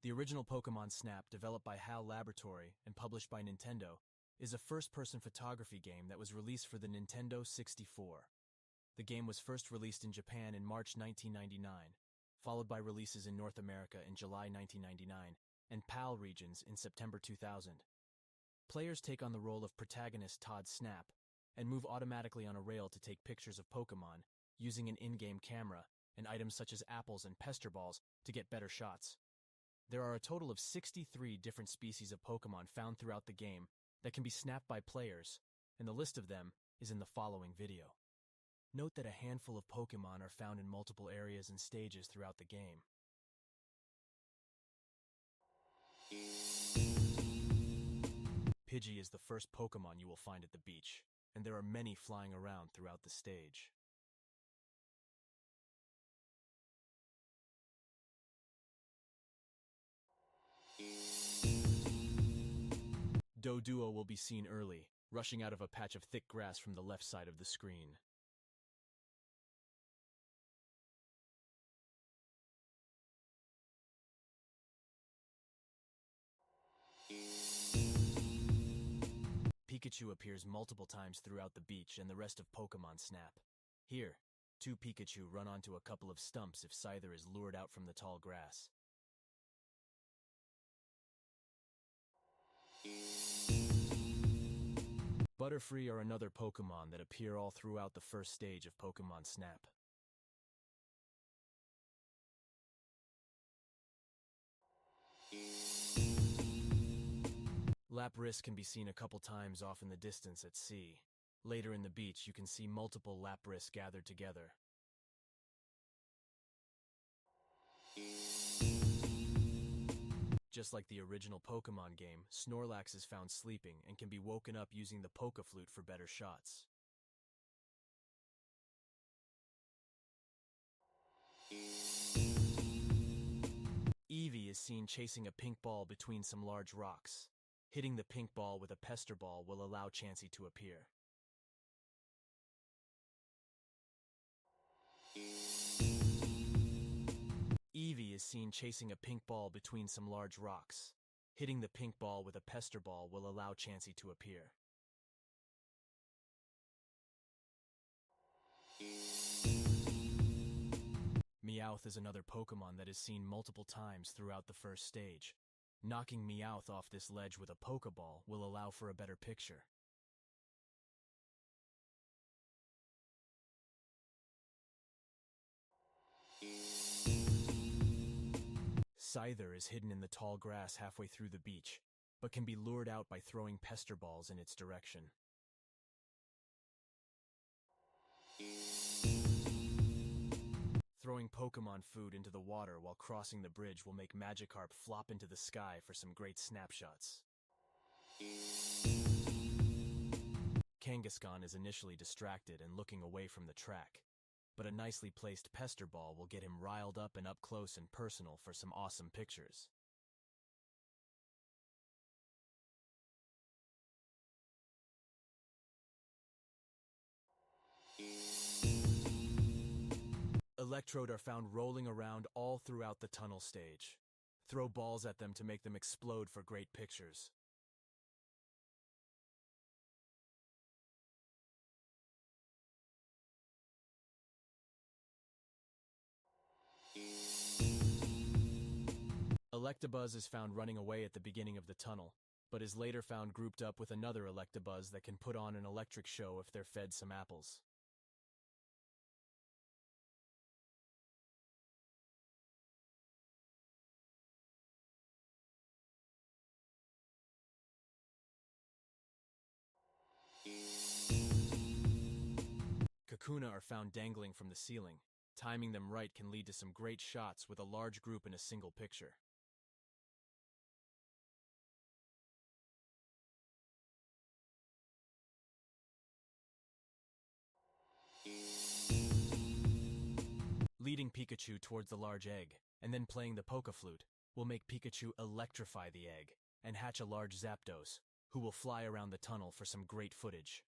The original Pokémon Snap, developed by HAL Laboratory and published by Nintendo, is a first-person photography game that was released for the Nintendo 64. The game was first released in Japan in March 1999, followed by releases in North America in July 1999 and PAL regions in September 2000. Players take on the role of protagonist Todd Snap and move automatically on a rail to take pictures of Pokémon using an in-game camera and items such as apples and pester balls to get better shots. There are a total of 63 different species of Pokémon found throughout the game that can be snapped by players, and the list of them is in the following video. Note that a handful of Pokémon are found in multiple areas and stages throughout the game. Pidgey is the first Pokémon you will find at the beach, and there are many flying around throughout the stage. Doduo will be seen early, rushing out of a patch of thick grass from the left side of the screen. Pikachu appears multiple times throughout the beach and the rest of Pokémon Snap. Here, two Pikachu run onto a couple of stumps if Scyther is lured out from the tall grass. Butterfree are another Pokémon that appear all throughout the first stage of Pokémon Snap. Lapras can be seen a couple times off in the distance at sea. Later in the beach, you can see multiple Lapras gathered together. Just like the original Pokémon game, Snorlax is found sleeping and can be woken up using the Poké-Flute for better shots. Eevee is seen chasing a pink ball between some large rocks. Hitting the pink ball with a pester ball will allow Chansey to appear. Eevee is seen chasing a pink ball between some large rocks. Hitting the pink ball with a pester ball will allow Chansey to appear. Meowth is another Pokémon that is seen multiple times throughout the first stage. Knocking Meowth off this ledge with a Pokeball will allow for a better picture. Scyther is hidden in the tall grass halfway through the beach, but can be lured out by throwing pester balls in its direction. Throwing Pokémon food into the water while crossing the bridge will make Magikarp flop into the sky for some great snapshots. Kangaskhan is initially distracted and looking away from the track, but a nicely placed pester ball will get him riled up and up close and personal for some awesome pictures. Electrode are found rolling around all throughout the tunnel stage. Throw balls at them to make them explode for great pictures. Electabuzz is found running away at the beginning of the tunnel, but is later found grouped up with another Electabuzz that can put on an electric show if they're fed some apples. Kakuna are found dangling from the ceiling. Timing them right can lead to some great shots with a large group in a single picture. Leading Pikachu towards the large egg, and then playing the Poké-Flute, will make Pikachu electrify the egg and hatch a large Zapdos, who will fly around the tunnel for some great footage.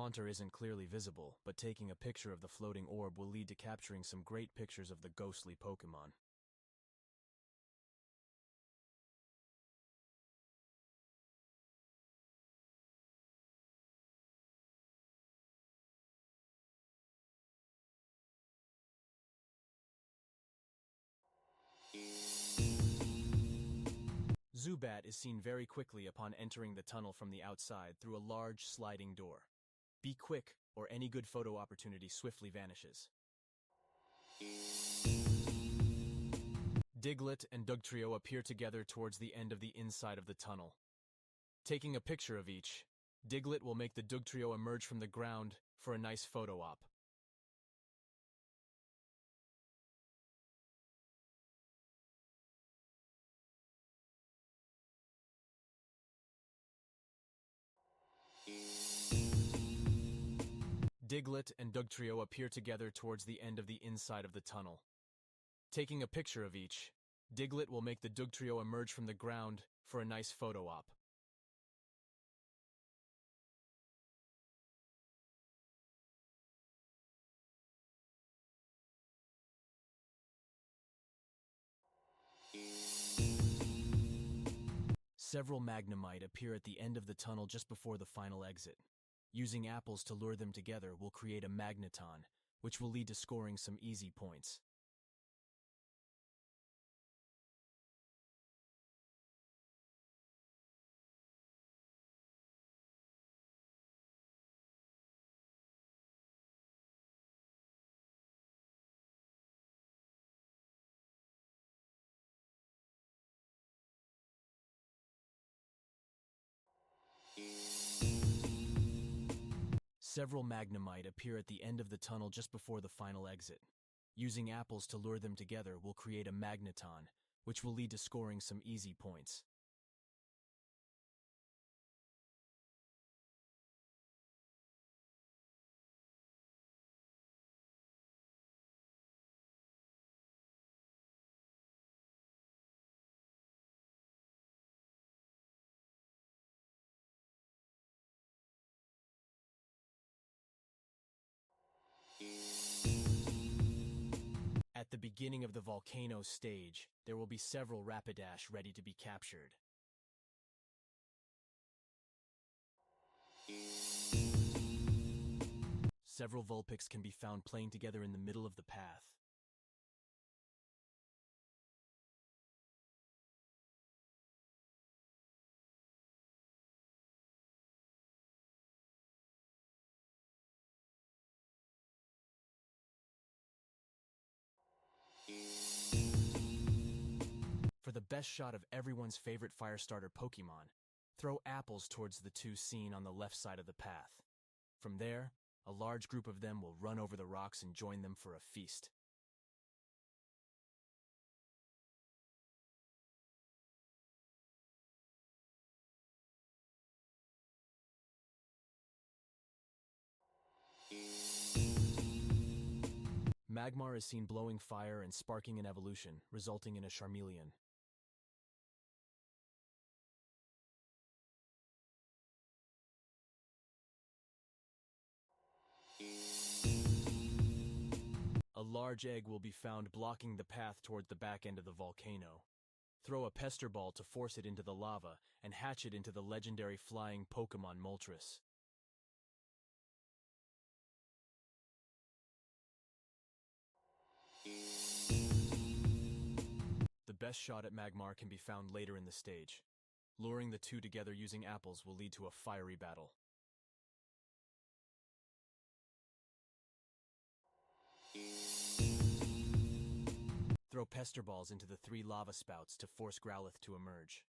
Haunter isn't clearly visible, but taking a picture of the floating orb will lead to capturing some great pictures of the ghostly Pokémon. Zubat is seen very quickly upon entering the tunnel from the outside through a large sliding door. Be quick, or any good photo opportunity swiftly vanishes. Diglett and Dugtrio appear together towards the end of the inside of the tunnel. Taking a picture of each, Diglett will make the Dugtrio emerge from the ground for a nice photo op. Diglett and Dugtrio appear together towards the end of the inside of the tunnel. Taking a picture of each, Diglett will make the Dugtrio emerge from the ground for a nice photo op. Several Magnemite appear at the end of the tunnel just before the final exit. Using apples to lure them together will create a magneton, which will lead to scoring some easy points. Several Magnemite appear at the end of the tunnel just before the final exit. Using apples to lure them together will create a magneton, which will lead to scoring some easy points. At the beginning of the Volcano stage, there will be several Rapidash ready to be captured. Several Vulpix can be found playing together in the middle of the path. For the best shot of everyone's favorite Firestarter Pokémon, throw apples towards the two seen on the left side of the path. From there, a large group of them will run over the rocks and join them for a feast. Magmar is seen blowing fire and sparking an evolution, resulting in a Charmeleon. A large egg will be found blocking the path toward the back end of the volcano. Throw a Pester Ball to force it into the lava and hatch it into the legendary flying Pokémon Moltres. The best shot at Magmar can be found later in the stage. Luring the two together using apples will lead to a fiery battle. Throw Pester Balls into the 3 lava spouts to force Growlithe to emerge.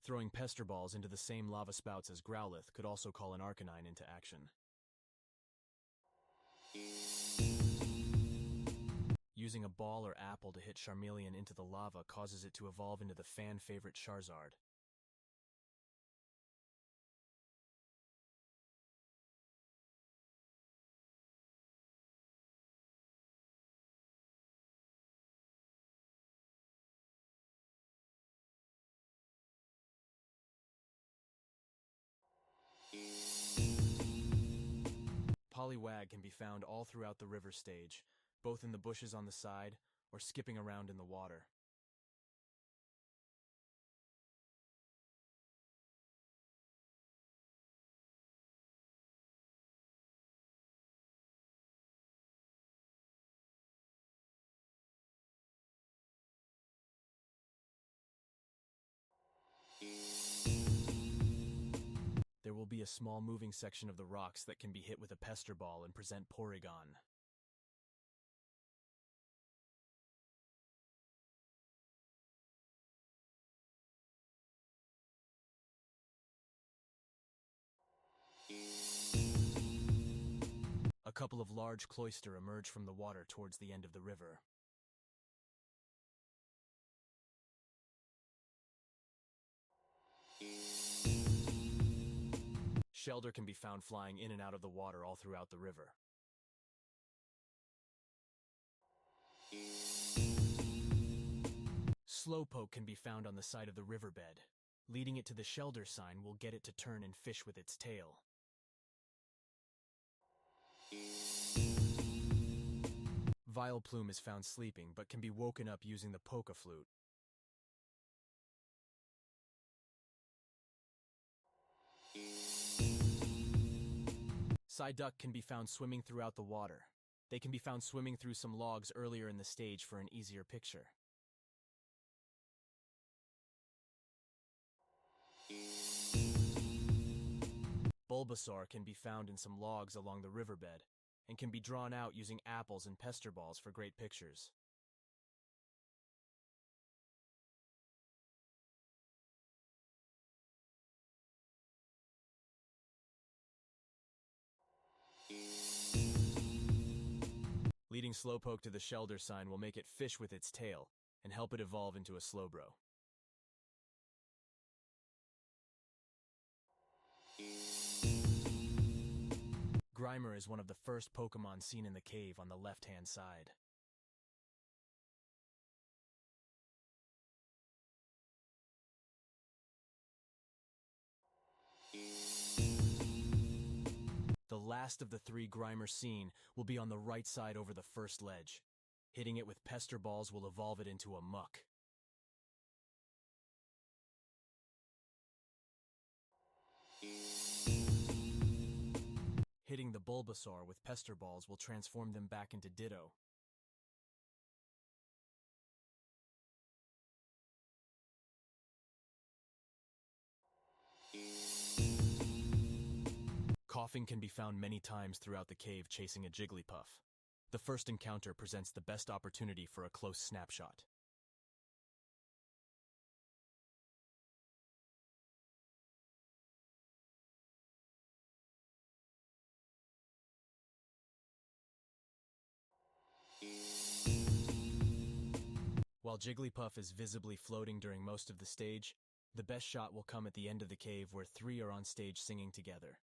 Throwing Pester Balls into the same lava spouts as Growlithe could also call an Arcanine into action. Using a ball or apple to hit Charmeleon into the lava causes it to evolve into the fan-favorite Charizard. Poliwag can be found all throughout the river stage, both in the bushes on the side or skipping around in the water. There will be a small moving section of the rocks that can be hit with a pester ball and present Porygon. A couple of large cloister emerge from the water towards the end of the river. Shelder can be found flying in and out of the water all throughout the river. Slowpoke can be found on the side of the riverbed. Leading it to the Shelder sign will get it to turn and fish with its tail. Vileplume is found sleeping, but can be woken up using the Poké Flute. Psyduck can be found swimming throughout the water. They can be found swimming through some logs earlier in the stage for an easier picture. Bulbasaur can be found in some logs along the riverbed, and can be drawn out using apples and pester balls for great pictures. Leading Slowpoke to the Shelder sign will make it fish with its tail, and help it evolve into a Slowbro. Grimer is one of the first Pokémon seen in the cave on the left-hand side. The last of the three Grimer seen will be on the right side over the first ledge. Hitting it with pester balls will evolve it into a muck. Hitting the Bulbasaur with pester balls will transform them back into Ditto. Coughing can be found many times throughout the cave chasing a Jigglypuff. The first encounter presents the best opportunity for a close snapshot. While Jigglypuff is visibly floating during most of the stage, the best shot will come at the end of the cave where three are on stage singing together.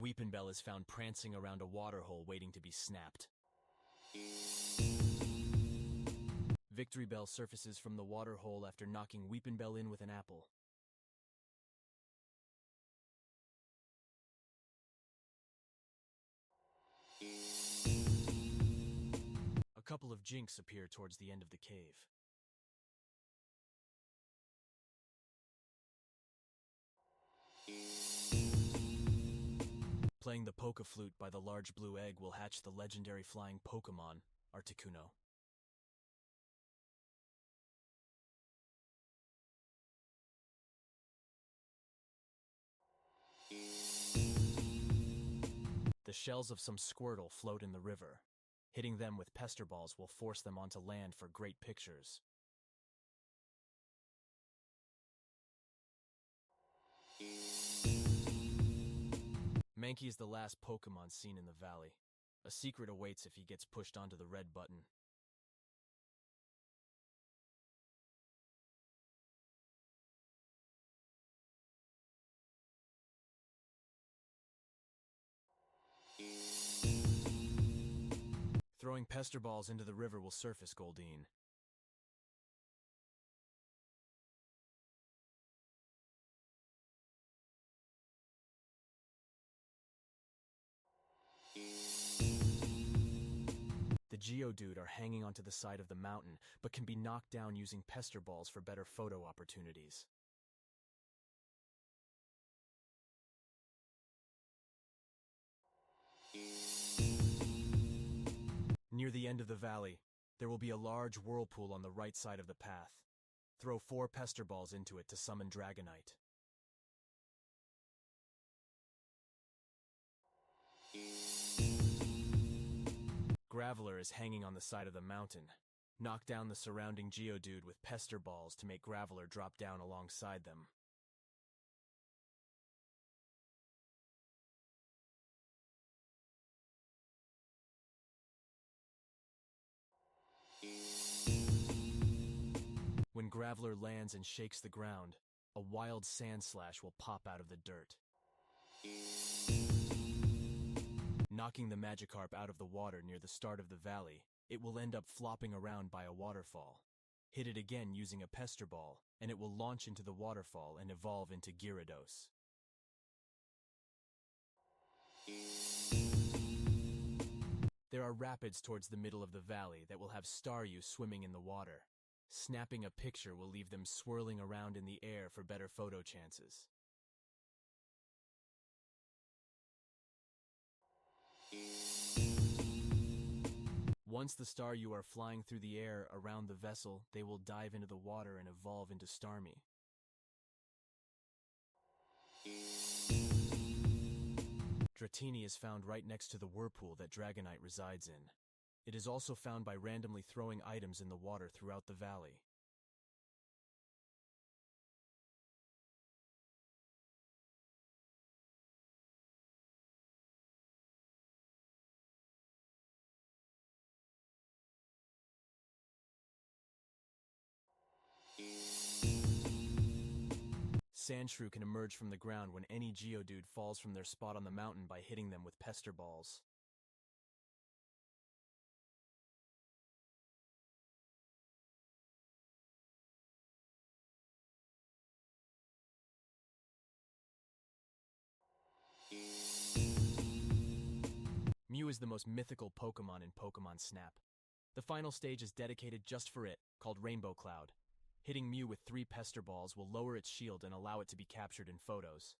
Weepinbell is found prancing around a waterhole waiting to be snapped. Victorybell surfaces from the waterhole after knocking Weepinbell in with an apple. A couple of Jinx appear towards the end of the cave. Playing the Poké Flute by the large blue egg will hatch the legendary flying Pokémon, Articuno. The shells of some Squirtle float in the river. Hitting them with pester balls will force them onto land for great pictures. Mankey is the last Pokémon seen in the valley. A secret awaits if he gets pushed onto the red button. Throwing pester balls into the river will surface Goldeen. The Geodude are hanging onto the side of the mountain, but can be knocked down using pester balls for better photo opportunities. Near the end of the valley, there will be a large whirlpool on the right side of the path. Throw 4 pester balls into it to summon Dragonite. Graveler is hanging on the side of the mountain. Knock down the surrounding Geodude with pester balls to make Graveler drop down alongside them. When Graveler lands and shakes the ground, a wild sand slash will pop out of the dirt. Knocking the Magikarp out of the water near the start of the valley, it will end up flopping around by a waterfall. Hit it again using a pester ball, and it will launch into the waterfall and evolve into Gyarados. There are rapids towards the middle of the valley that will have Staryu swimming in the water. Snapping a picture will leave them swirling around in the air for better photo chances. Once the Staryu are flying through the air around the vessel, they will dive into the water and evolve into Starmie. Dratini is found right next to the whirlpool that Dragonite resides in. It is also found by randomly throwing items in the water throughout the valley. Sandshrew can emerge from the ground when any Geodude falls from their spot on the mountain by hitting them with pester balls. Mew is the most mythical Pokémon in Pokémon Snap. The final stage is dedicated just for it, called Rainbow Cloud. Hitting Mew with 3 pester balls will lower its shield and allow it to be captured in photos.